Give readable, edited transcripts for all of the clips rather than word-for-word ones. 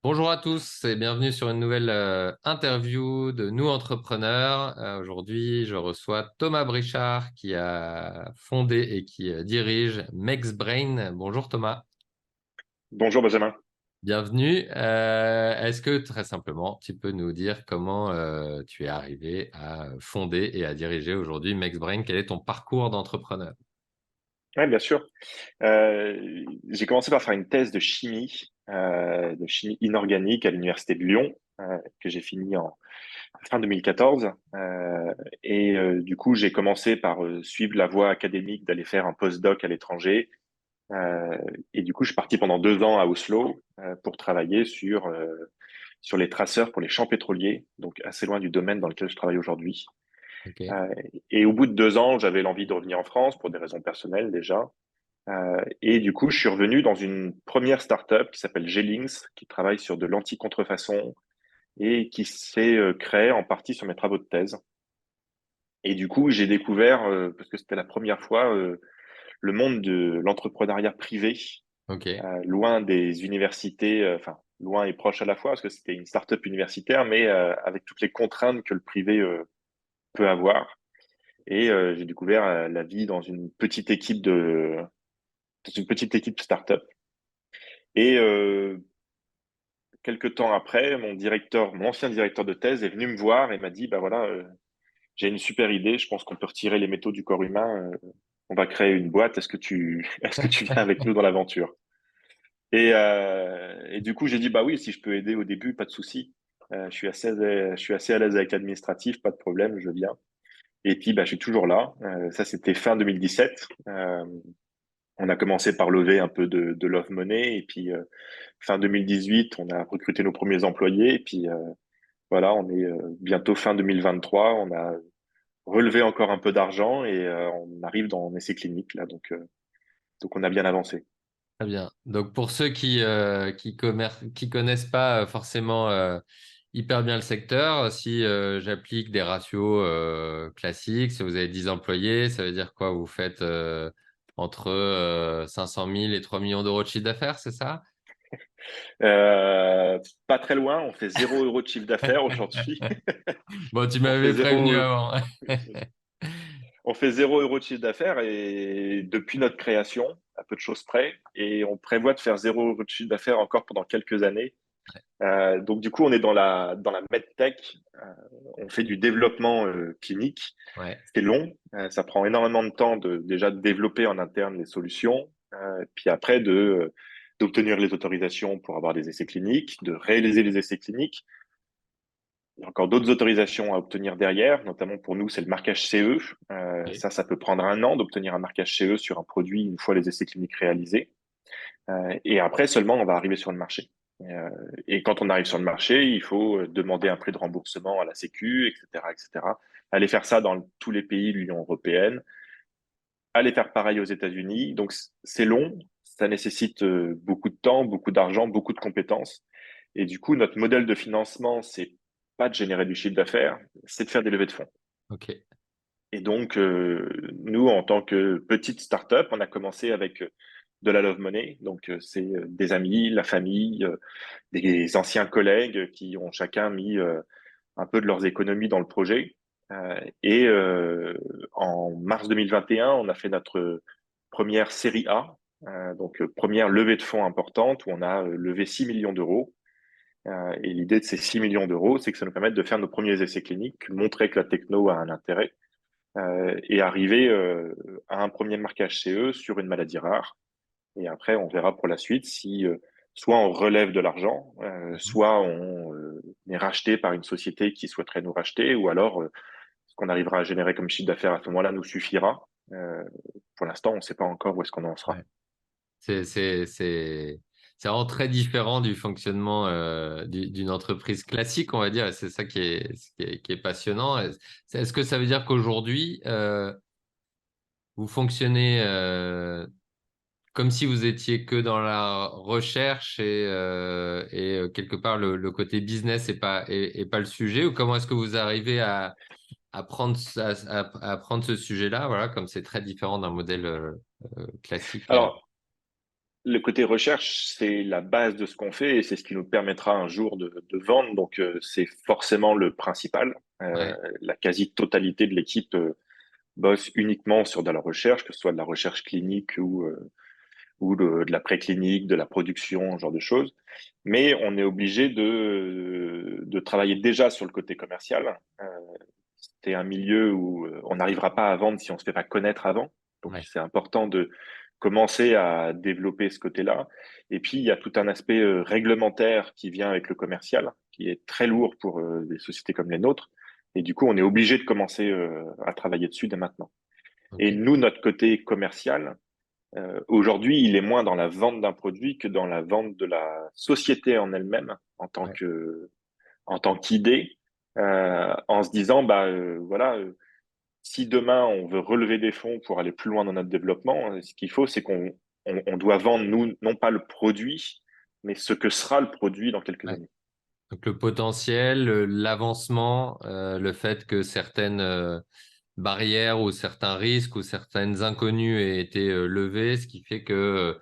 Bonjour à tous et bienvenue sur une nouvelle interview de Nous Entrepreneurs. Aujourd'hui, je reçois Thomas Brichard qui a fondé et qui dirige MexBrain. Bonjour Thomas, Bonjour Benjamin. bienvenue. Est-ce que très simplement, tu peux nous dire comment tu es arrivé à fonder et à diriger aujourd'hui MexBrain? Quel est ton parcours d'entrepreneur? Oui, bien sûr. J'ai commencé par faire une thèse de chimie inorganique à l'université de Lyon, que j'ai fini en fin 2014. Du coup, j'ai commencé par suivre la voie académique d'aller faire un postdoc à l'étranger. Euh, et du coup, je suis parti pendant 2 ans à Oslo pour travailler sur les traceurs pour les champs pétroliers, donc assez loin du domaine dans lequel je travaille aujourd'hui. Ok. Euh, et au bout de 2 ans, j'avais l'envie de revenir en France pour des raisons personnelles déjà. Et du coup, je suis revenu dans une première startup qui s'appelle Gelings, qui travaille sur de l'anti-contrefaçon et qui s'est créée en partie sur mes travaux de thèse. Et du coup, j'ai découvert, parce que c'était la première fois, le monde de l'entrepreneuriat privé, Ok. loin des universités, enfin, loin et proche à la fois, parce que c'était une startup universitaire, mais avec toutes les contraintes que le privé peut avoir. Et j'ai découvert la vie dans une petite équipe startup. Et quelques temps après, mon ancien directeur de thèse est venu me voir et m'a dit, bah voilà, j'ai une super idée, je pense qu'on peut retirer les métaux du corps humain, on va créer une boîte, est-ce que tu viens avec nous dans l'aventure? Et du coup, j'ai dit, bah oui, si je peux aider au début, pas de souci. Je suis assez à l'aise avec l'administratif, pas de problème, je viens. Et puis, bah, je suis toujours là. Ça, c'était fin 2017. On a commencé par lever un peu de love money et puis fin 2018, on a recruté nos premiers employés et puis voilà, on est bientôt fin 2023, on a relevé encore un peu d'argent et on arrive dans essai clinique là, donc on a bien avancé. Très bien. Donc pour ceux qui connaissent pas forcément hyper bien le secteur, si j'applique des ratios classiques, si vous avez 10 employés, ça veut dire quoi? Vous faites entre 500 000 et 3 millions d'euros de chiffre d'affaires, c'est ça? Pas très loin, on fait 0 € de chiffre d'affaires aujourd'hui. Bon, tu On fait m'avais prévenu zéro, avant. on fait 0 € de chiffre d'affaires et depuis notre création, à peu de choses près, et on prévoit de faire 0 € de chiffre d'affaires encore pendant quelques années. Donc du coup, on est dans la medtech. On fait du développement clinique. Ouais. C'est long. Ça prend énormément de temps déjà de développer en interne les solutions, puis après d'obtenir les autorisations pour avoir des essais cliniques, de réaliser les essais cliniques. Il y a encore d'autres autorisations à obtenir derrière, notamment pour nous, c'est le marquage CE. Ok. Ça peut prendre 1 an d'obtenir un marquage CE sur un produit une fois les essais cliniques réalisés. Et après seulement, on va arriver sur le marché. Euh, et quand on arrive sur le marché, il faut demander un prix de remboursement à la Sécu, etc., etc. Aller faire ça dans tous les pays de l'Union européenne, aller faire pareil aux États-Unis. Donc c'est long, ça nécessite beaucoup de temps, beaucoup d'argent, beaucoup de compétences. Et du coup, notre modèle de financement, c'est pas de générer du chiffre d'affaires, c'est de faire des levées de fonds. Ok. Et donc, nous, en tant que petite startup, on a commencé avec de la love money. Donc, c'est des amis, la famille, des anciens collègues qui ont chacun mis un peu de leurs économies dans le projet. En mars 2021, on a fait notre première série A, donc première levée de fonds importante où on a levé 6 millions d'euros. Et l'idée de ces 6 millions d'euros, c'est que ça nous permette de faire nos premiers essais cliniques, montrer que la techno a un intérêt et arriver à un premier marquage CE sur une maladie rare. Et après, on verra pour la suite si soit on relève de l'argent, soit on est racheté par une société qui souhaiterait nous racheter, ou alors ce qu'on arrivera à générer comme chiffre d'affaires à ce moment-là nous suffira. Euh, pour l'instant, on ne sait pas encore où est-ce qu'on en sera. Ouais. C'est, c'est, c'est, c'est vraiment très différent du fonctionnement d'une entreprise classique, on va dire, et c'est ça qui est passionnant. Est-ce que ça veut dire qu'aujourd'hui, vous fonctionnez comme si vous étiez que dans la recherche et quelque part le côté business est pas le sujet, ou comment est-ce que vous arrivez à prendre, à prendre ce sujet-là, voilà, comme c'est très différent d'un modèle classique? Alors, le côté recherche, c'est la base de ce qu'on fait et c'est ce qui nous permettra un jour de vendre. Donc, c'est forcément le principal. Ouais, La quasi-totalité de l'équipe bosse uniquement sur de la recherche, que ce soit de la recherche clinique ou de la préclinique, de la production, ce genre de choses. Mais on est obligé de travailler déjà sur le côté commercial. C'est un milieu où on n'arrivera pas à vendre si on ne se fait pas connaître avant. Donc, ouais, c'est important de commencer à développer ce côté-là. Et puis, il y a tout un aspect réglementaire qui vient avec le commercial, qui est très lourd pour des sociétés comme les nôtres. Et du coup, on est obligé de commencer à travailler dessus dès maintenant. Et ok, nous, notre côté commercial, aujourd'hui, il est moins dans la vente d'un produit que dans la vente de la société en elle-même, ouais. en tant qu'idée, en se disant, bah voilà, si demain on veut relever des fonds pour aller plus loin dans notre développement, ce qu'il faut, c'est qu'on doit vendre, nous, non pas le produit, mais ce que sera le produit dans quelques Ouais. années. Donc le potentiel, l'avancement, le fait que certaines barrières ou certains risques ou certaines inconnues aient été levées, ce qui fait que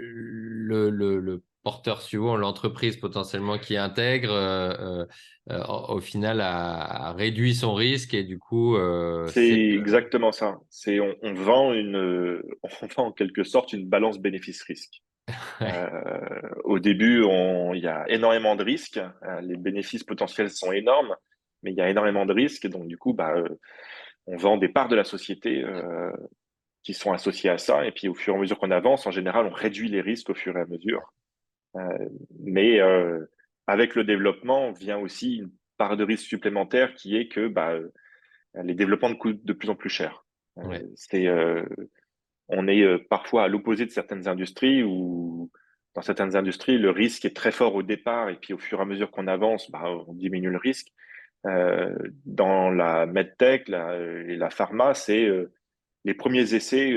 le porteur suivant, l'entreprise potentiellement qui intègre, au final a réduit son risque et du coup, C'est exactement ça. On vend on vend en quelque sorte une balance bénéfice-risque. ouais, Au début, il y a énormément de risques. Les bénéfices potentiels sont énormes, mais il y a énormément de risques. Donc, du coup, on vend des parts de la société qui sont associées à ça. Et puis, au fur et à mesure qu'on avance, en général, on réduit les risques au fur et à mesure. Mais avec le développement vient aussi une part de risque supplémentaire qui est que les développements coûtent de plus en plus cher. ouais. C'est On est parfois à l'opposé de certaines industries où, dans certaines industries, le risque est très fort au départ et puis au fur et à mesure qu'on avance, on diminue le risque. Dans la medtech et la pharma, les premiers essais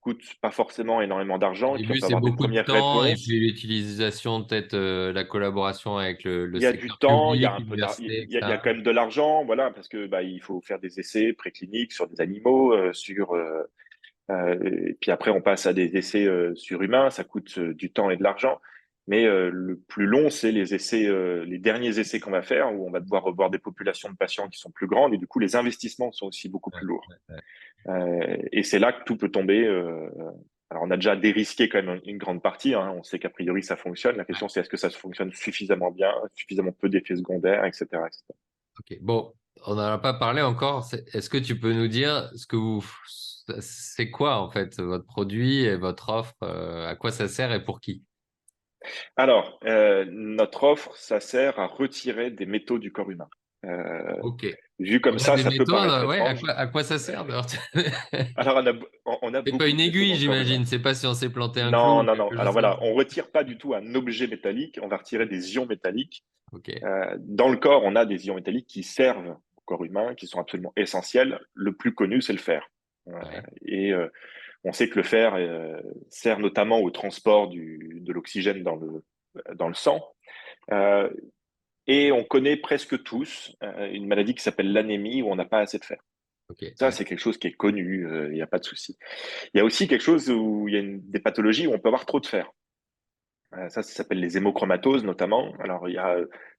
coûtent pas forcément énormément Au d'argent et puis on début, peut c'est avoir des beaucoup de premières temps et puis réponses. l'utilisation, peut-être la collaboration avec le Il y a du secteur temps, il y a public, un peu l'université, il y a etc. quand même de l'argent, voilà, parce que il faut faire des essais précliniques sur des animaux, et puis après, on passe à des essais surhumains, ça coûte du temps et de l'argent. Mais le plus long, c'est les essais, les derniers essais qu'on va faire, où on va devoir revoir des populations de patients qui sont plus grandes, et du coup, les investissements sont aussi beaucoup Ouais, plus lourds. ouais, ouais. Et c'est là que tout peut tomber. Alors, on a déjà dérisqué quand même une grande partie, hein. On sait qu'a priori, ça fonctionne. La Ouais. question, c'est est-ce que ça fonctionne suffisamment bien, suffisamment peu d'effets secondaires, etc., etc. Ok. Bon, on n'en a pas parlé encore. Est-ce que tu peux nous dire c'est quoi en fait votre produit et votre offre, à quoi ça sert et pour qui? Alors, notre offre, ça sert à retirer des métaux du corps humain. Euh, Ok. Vu comme On a des ça peut métaux, paraître ouais, étrange. à quoi ça sert d'ailleurs? Alors, on a C'est pas beaucoup une de métaux dans aiguille, le corps humain. j'imagine. C'est pas si on s'est planté un clou Non, ou non, non. quelque Alors chose comme voilà, ça. on retire pas du tout un objet métallique, on va retirer des ions métalliques. Ok. Dans le corps, on a des ions métalliques qui servent au corps humain, qui sont absolument essentiels. Le plus connu, c'est le fer. Euh, Ouais. et on sait que le fer sert notamment au transport de l'oxygène dans le sang. Euh, et on connaît presque tous une maladie qui s'appelle l'anémie où on n'a pas assez de fer. Ok. Ça, Ouais. c'est quelque chose qui est connu, il n'y a pas de souci. Il y a aussi quelque chose où il y a des pathologies où on peut avoir trop de fer. Ça s'appelle les hémochromatoses notamment. Alors, il y a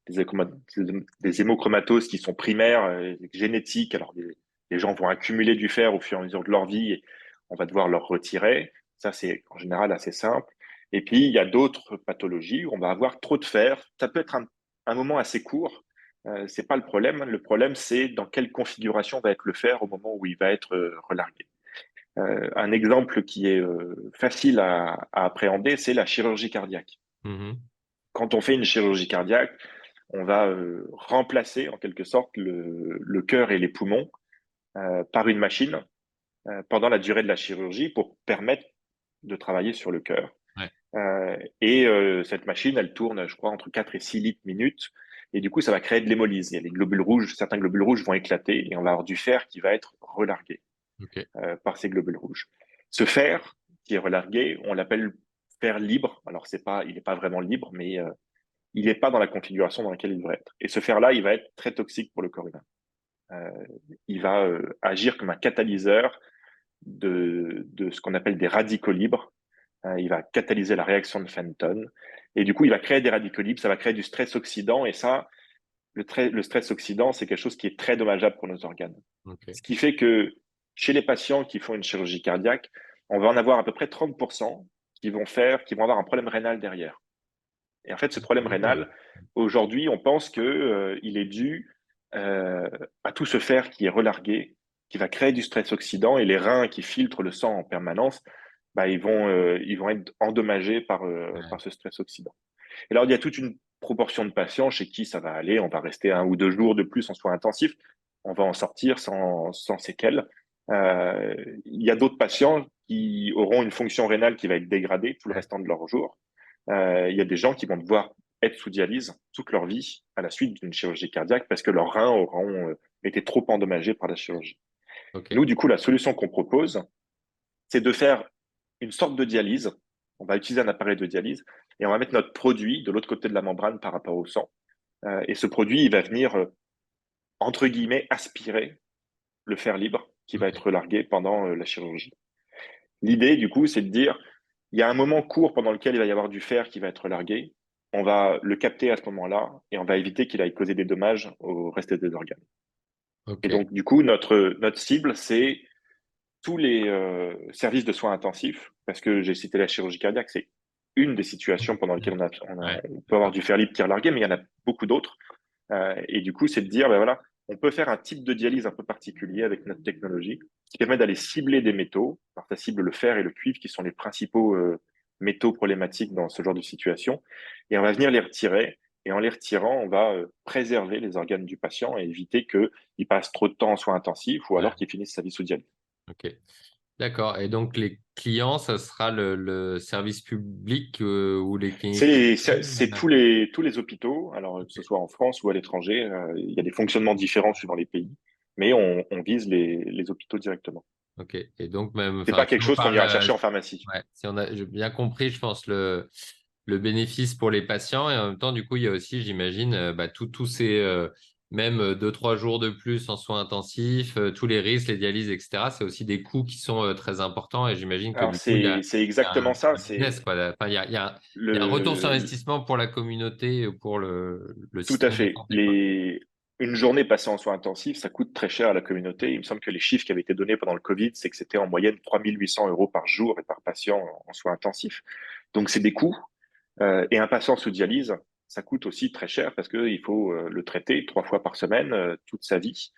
des hémochromatoses qui sont primaires, génétiques. Alors, les gens vont accumuler du fer au fur et à mesure de leur vie et on va devoir leur retirer. Ça, c'est en général assez simple. Et puis, il y a d'autres pathologies où on va avoir trop de fer. Ça peut être un moment assez court. C'est pas le problème. Le problème, c'est dans quelle configuration va être le fer au moment où il va être relargué. Un exemple qui est facile à appréhender, c'est la chirurgie cardiaque. Mhm. Quand on fait une chirurgie cardiaque, on va remplacer en quelque sorte le cœur et les poumons par une machine pendant la durée de la chirurgie pour permettre de travailler sur le cœur. Ouais. Et cette machine, elle tourne, je crois, entre 4 et 6 litres minutes. Et du coup, ça va créer de l'hémolyse. Il y a les globules rouges, certains globules rouges vont éclater et on va avoir du fer qui va être relargué Ok. par ces globules rouges. Ce fer qui est relargué, on l'appelle fer libre. Alors, il n'est pas vraiment libre, mais il n'est pas dans la configuration dans laquelle il devrait être. Et ce fer-là, il va être très toxique pour le corps humain. Euh, il va agir comme un catalyseur de ce qu'on appelle des radicaux libres. Il va catalyser la réaction de Fenton. Et du coup, il va créer des radicaux libres, ça va créer du stress oxydant. Et ça, le stress oxydant, c'est quelque chose qui est très dommageable pour nos organes. Ok. Ce qui fait que chez les patients qui font une chirurgie cardiaque, on va en avoir à peu près 30% qui vont avoir un problème rénal derrière. Et en fait, ce problème Ah oui. rénal, aujourd'hui, on pense que, il est dû euh, à tout ce fer qui est relargué, qui va créer du stress oxydant et les reins qui filtrent le sang en permanence, bah, ils vont être endommagés Ouais. par ce stress oxydant. Et alors, il y a toute une proportion de patients chez qui ça va aller, on va rester 1 ou 2 jours de plus en soins intensifs, on va en sortir sans séquelles. Il y a d'autres patients qui auront une fonction rénale qui va être dégradée tout le Ouais. restant de leur jour. Il y a des gens qui vont devoir être sous dialyse toute leur vie à la suite d'une chirurgie cardiaque parce que leurs reins auront été trop endommagés par la chirurgie. Ok. Nous, du coup, la solution qu'on propose, c'est de faire une sorte de dialyse. On va utiliser un appareil de dialyse et on va mettre notre produit de l'autre côté de la membrane par rapport au sang. Et ce produit, il va venir, entre guillemets, aspirer le fer libre qui va Ok. être largué pendant la chirurgie. L'idée, du coup, c'est de dire, il y a un moment court pendant lequel il va y avoir du fer qui va être largué. On va le capter à ce moment-là et on va éviter qu'il aille causer des dommages au reste des organes. Et Ok. donc, du coup, notre cible, c'est tous les services de soins intensifs, parce que j'ai cité la chirurgie cardiaque, c'est une des situations pendant lesquelles Ouais. on peut avoir D'accord. du fer libre qui est relargué, mais il y en a beaucoup d'autres. Et du coup, c'est de dire, ben voilà, on peut faire un type de dialyse un peu particulier avec notre technologie, qui permet d'aller cibler des métaux. Alors, ça cible le fer et le cuivre, qui sont les principaux métaux problématiques dans ce genre de situation. Et on va venir les retirer. Et en les retirant, on va préserver les organes du patient et éviter qu'il passe trop de temps en soins intensifs ou Ouais. alors qu'il finisse sa vie sous dialyse. Ok. D'accord. Et donc, les clients, ça sera le service public ou les cliniques privées C'est tous les hôpitaux, alors que ce Ok. soit en France ou à l'étranger, il y a des fonctionnements différents suivant les pays, mais on vise les hôpitaux directement. Ok. Et donc, même, C'est enfin, pas si quelque on chose qu'on parle, ira chercher en pharmacie. ouais, si on a j'ai bien compris, je pense, le bénéfice pour les patients. Et en même temps, du coup, il y a aussi, j'imagine, bah, tous ces, même 2, 3 jours de plus en soins intensifs, tous les risques, les dialyses, etc. C'est aussi des coûts qui sont très importants. Et j'imagine que Alors du coup, c'est il y a exactement ça. un business, C'est quoi. Enfin, il y a un retour sur le investissement pour la communauté, pour le tout à système de fait. santé, quoi. Une journée passée en soins intensifs, ça coûte très cher à la communauté. Il me semble que les chiffres qui avaient été donnés pendant le Covid, c'est que c'était en moyenne 3 800 € par jour et par patient en soins intensifs. Donc c'est des coûts. Et un patient sous dialyse, ça coûte aussi très cher parce qu'il faut le traiter 3 fois par semaine toute sa vie.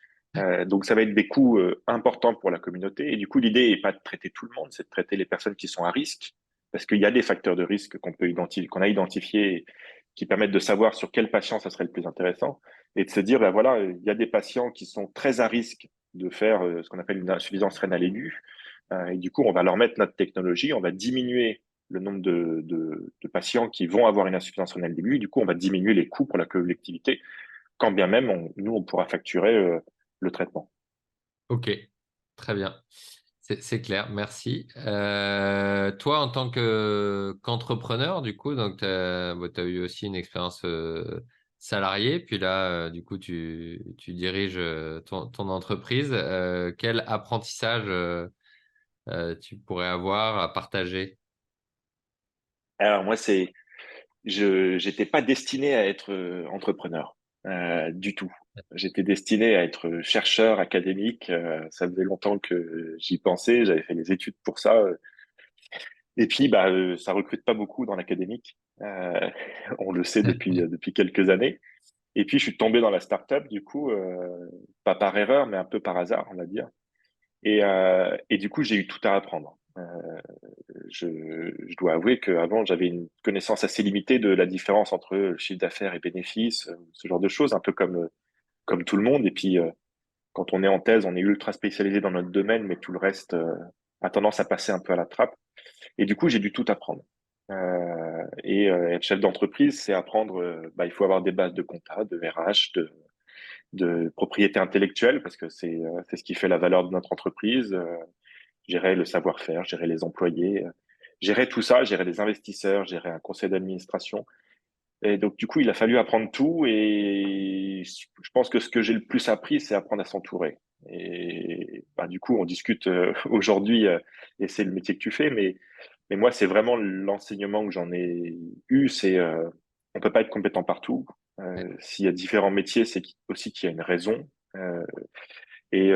Donc ça va être des coûts importants pour la communauté. Et du coup, l'idée n'est pas de traiter tout le monde, c'est de traiter les personnes qui sont à risque, parce qu'il y a des facteurs de risque qu'on a identifiés, qui permettent de savoir sur quel patient ça serait le plus intéressant, et de se dire, ben voilà, il y a des patients qui sont très à risque de faire ce qu'on appelle une insuffisance rénale aiguë. Et du coup, on va leur mettre notre technologie, on va diminuer le nombre de patients qui vont avoir une insuffisance rénale aiguë. Du coup, on va diminuer les coûts pour la collectivité, quand bien même nous, on pourra facturer le traitement. Ok, très bien. C'est clair, merci. Toi, en tant qu'entrepreneur, du coup, donc tu as, eu aussi une expérience salariée, puis là, du coup, tu diriges ton entreprise. Quel apprentissage tu pourrais avoir à partager? Alors moi, je n'étais pas destiné à être entrepreneur du tout. J'étais destiné à être chercheur académique. Ça faisait longtemps que j'y pensais. J'avais fait les études pour ça. Et puis, bah, ça recrute pas beaucoup dans l'académique. On le sait depuis quelques années. Et puis, je suis tombé dans la startup, du coup, pas par erreur, mais un peu par hasard, on va dire. Et du coup, j'ai eu tout à apprendre. Je dois avouer qu'avant, j'avais une connaissance assez limitée de la différence entre chiffre d'affaires et bénéfices, ce genre de choses, un peu comme tout le monde. Et puis, quand on est en thèse, on est ultra spécialisé dans notre domaine, mais tout le reste a tendance à passer un peu à la trappe. Et du coup, j'ai dû tout apprendre. Être chef d'entreprise, c'est apprendre, bah, il faut avoir des bases de compta, de RH, de propriété intellectuelle, parce que c'est ce qui fait la valeur de notre entreprise. Gérer le savoir-faire, gérer les employés, gérer tout ça, gérer les investisseurs, gérer un conseil d'administration. Et donc, du coup, il a fallu apprendre tout. Et je pense que ce que j'ai le plus appris, c'est apprendre à s'entourer. Et bah, du coup, on discute aujourd'hui, et c'est le métier que tu fais, mais Mais moi, c'est vraiment l'enseignement que j'en ai eu, c'est on peut pas être compétent partout. Ouais. S'il y a différents métiers, c'est aussi qu'il y a une raison. Euh, et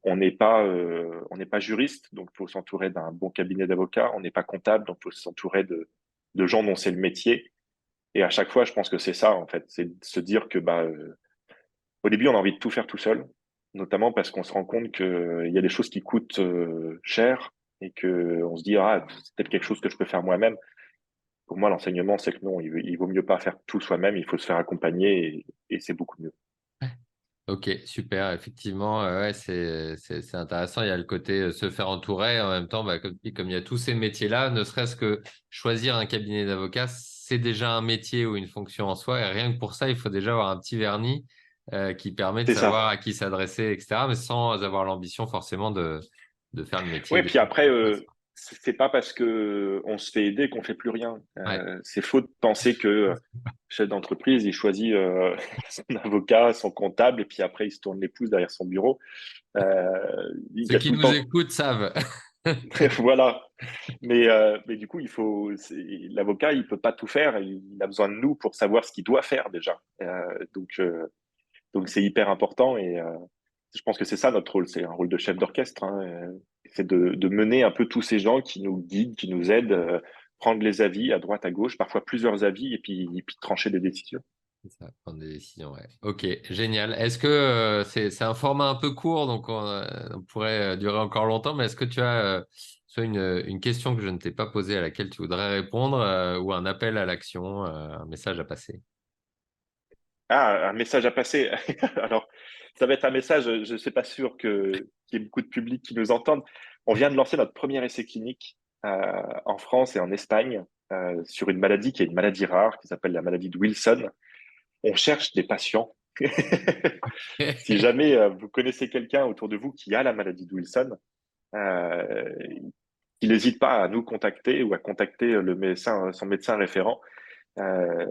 on n'est pas juriste, donc il faut s'entourer d'un bon cabinet d'avocats. On n'est pas comptable, donc il faut s'entourer de gens dont c'est le métier. Et à chaque fois, je pense que c'est ça, en fait, c'est de se dire que au début, on a envie de tout faire tout seul, notamment parce qu'on se rend compte qu'il y a des choses qui coûtent cher et que on se dit, ah, c'est peut-être quelque chose que je peux faire moi-même. Pour moi, l'enseignement, c'est que non, il vaut mieux pas faire tout soi-même, il faut se faire accompagner et c'est beaucoup mieux. Ok, super. Effectivement, ouais, c'est intéressant. Il y a le côté se faire entourer. En même temps, bah, comme il y a tous ces métiers-là, ne serait-ce que choisir un cabinet d'avocat, c'est déjà un métier ou une fonction en soi. Et rien que pour ça, il faut déjà avoir un petit vernis qui permet de C'est savoir ça. à qui s'adresser, etc. Mais sans avoir l'ambition forcément de faire le métier Ouais, puis après, à la place. c'est pas parce que on se fait aider qu'on fait plus rien. Ouais. C'est faux de penser que chef d'entreprise, il choisit son avocat, son comptable, et puis après, il se tourne les pouces derrière son bureau. Il y Ceux a qui tout le nous temps. écoutent savent. Voilà. Mais du coup, l'avocat, il peut pas tout faire. Il a besoin de nous pour savoir ce qu'il doit faire déjà. Donc c'est hyper important et je pense que c'est ça notre rôle. C'est un rôle de chef d'orchestre. Hein, c'est de mener un peu tous ces gens qui nous guident, qui nous aident, prendre les avis à droite, à gauche, parfois plusieurs avis et puis trancher des décisions. C'est ça, prendre des décisions, ouais. Ok, génial. Est-ce que c'est un format un peu court, donc on pourrait durer encore longtemps, mais est-ce que tu as soit une question que je ne t'ai pas posée à laquelle tu voudrais répondre ou un appel à l'action, un message à passer? Ah, un message à passer. Alors, ça va être un message, je ne suis pas sûr qu'il y ait beaucoup de public qui nous entende. On vient de lancer notre premier essai clinique en France et en Espagne sur une maladie qui est une maladie rare, qui s'appelle la maladie de Wilson. On cherche des patients. Si jamais vous connaissez quelqu'un autour de vous qui a la maladie de Wilson, euh, il n'hésite pas à nous contacter ou à contacter le médecin, son médecin référent. Euh,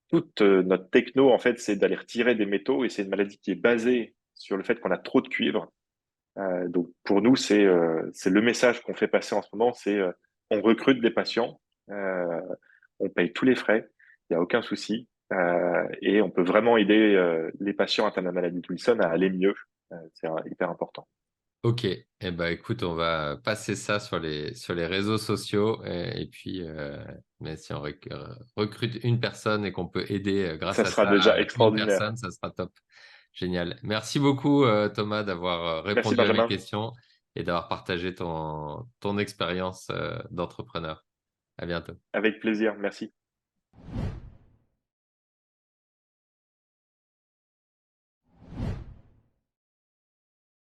Toute notre techno, en fait, c'est d'aller retirer des métaux et c'est une maladie qui est basée sur le fait qu'on a trop de cuivre. Donc, pour nous, c'est le message qu'on fait passer en ce moment, c'est on recrute des patients, euh, on paye tous les frais, il n'y a aucun souci, et on peut vraiment aider les patients atteints de la maladie de Wilson à aller mieux. C'est hyper important. Ok, eh ben, écoute, on va passer ça sur les réseaux sociaux et puis mais si on recrute une personne et qu'on peut aider grâce Ça à sera ça déjà 1000 extraordinaire. personnes, ça sera top. Génial. Merci beaucoup Thomas d'avoir Merci répondu à mes Benjamin, questions et d'avoir partagé ton expérience d'entrepreneur. À bientôt. avec plaisir, merci.